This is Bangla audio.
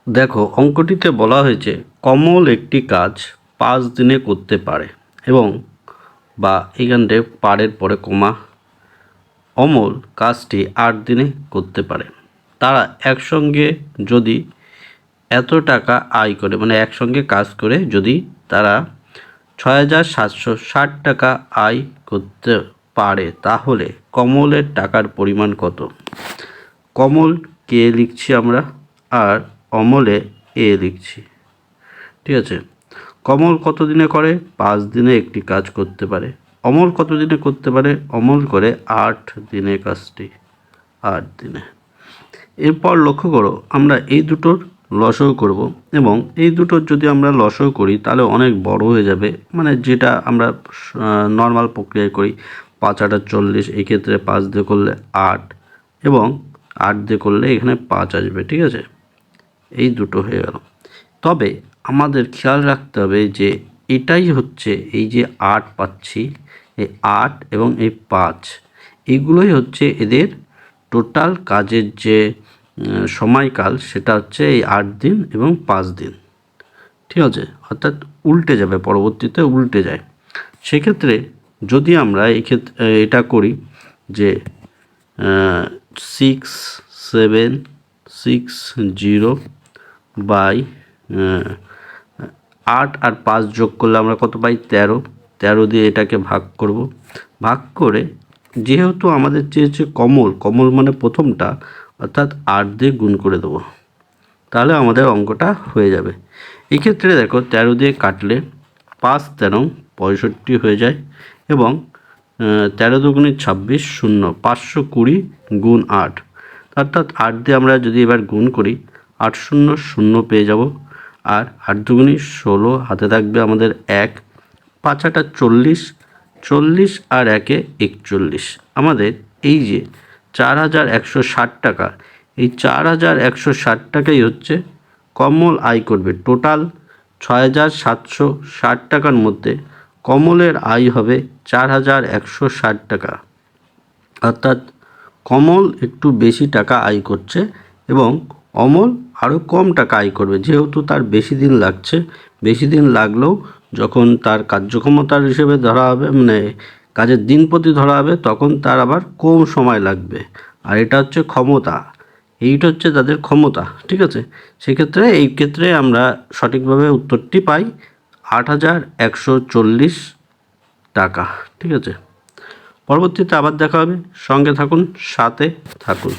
দেখো, অঙ্কটিতে বলা হয়েছে কমল একটি কাজ 5 দিনে করতে পারে এবং বা এখানটায় পারের পরে কমা, অমল কাজটি 8 দিনে করতে পারে। তারা একসঙ্গে যদি এত টাকা আয় করে, মানে একসঙ্গে কাজ করে যদি তারা 6,760 টাকা আয় করতে পারে, তাহলে কমলের টাকার পরিমাণ কত? কমল কে লিখছি আমরা, আর অমলে এ লিখছি। ঠিক আছে, কমল কত দিনে করে? 5 দিনে একটি কাজ করতে পারে। অমল কত দিনে করতে পারে? অমল করে 8 দিনে কাজটি, 8 দিনে। এরপর লক্ষ্য করো, আমরা এই দুটোর লসও করব এবং এই দুটোর যদি আমরা লসও করি তাহলে অনেক বড় হয়ে যাবে, মানে যেটা আমরা নর্মাল প্রক্রিয়ায় করি। 5 8 40, এই ক্ষেত্রে 5 দিয়ে করলে 8 এবং 8 দিয়ে করলে এখানে 5 আসবে। ঠিক আছে, এই দুটো হয়ে গেল। তবে আমাদের খেয়াল রাখতে হবে যে এটাই হচ্ছে, এই যে 8 পাচ্ছি, এই 8 এবং এই 5, এইগুলোই হচ্ছে এদের টোটাল কাজের যে সময়কাল, সেটা হচ্ছে এই 8 দিন এবং 5 দিন। ঠিক আছে, অর্থাৎ উল্টে যাবে, পরবর্তীতে উল্টে যায়। সেক্ষেত্রে যদি আমরা এটা করি যে 6760 বাই 8 আর 5 যোগ করলে আমরা কত পাই? 13। 13 দিয়ে এটাকে ভাগ করব। ভাগ করে, যেহেতু আমাদের চেয়েছে কমল, কমল মানে প্রথমটা, অর্থাৎ 8 দিয়ে গুণ করে দেবো, তাহলে আমাদের অঙ্কটা হয়ে যাবে। এক্ষেত্রে দেখো, 13 দিয়ে কাটলে 5 13 65 হয়ে যায় এবং 13 দুগুণে 26, 0, 520 গুণ 8, অর্থাৎ 8 দিয়ে আমরা যদি এবার গুণ করি, 8 0 0 পেয়ে যাব। আর 8 দুগুণে 16, হাতে থাকবে আমাদের 1, 5 8 40, 40 আর 1 41। আমাদের এই যে 4160 টাকা, এই 4160 টাকাই হচ্ছে কমল আয় করবে। টোটাল 6760 টাকার মধ্যে কমলের আয় হবে 4160 টাকা। অর্থাৎ কমল একটু বেশি টাকা আয় করছে এবং অমল আরও কম টাকা আয় করবে, যেহেতু তার বেশি দিন লাগছে। বেশি দিন লাগলেও যখন তার কার্যক্ষমতার হিসেবে ধরা হবে, মানে কাজের দিন প্রতি ধরা হবে, তখন তার আবার কম সময় লাগবে। আর এটা হচ্ছে ক্ষমতা, এইটা হচ্ছে তাদের ক্ষমতা। ঠিক আছে, সেক্ষেত্রে এই ক্ষেত্রে আমরা সঠিকভাবে উত্তরটি পাই 8140 টাকা। ঠিক আছে, পরবর্তীতে আবার দেখা হবে। সঙ্গে থাকুন, সাথে থাকুন।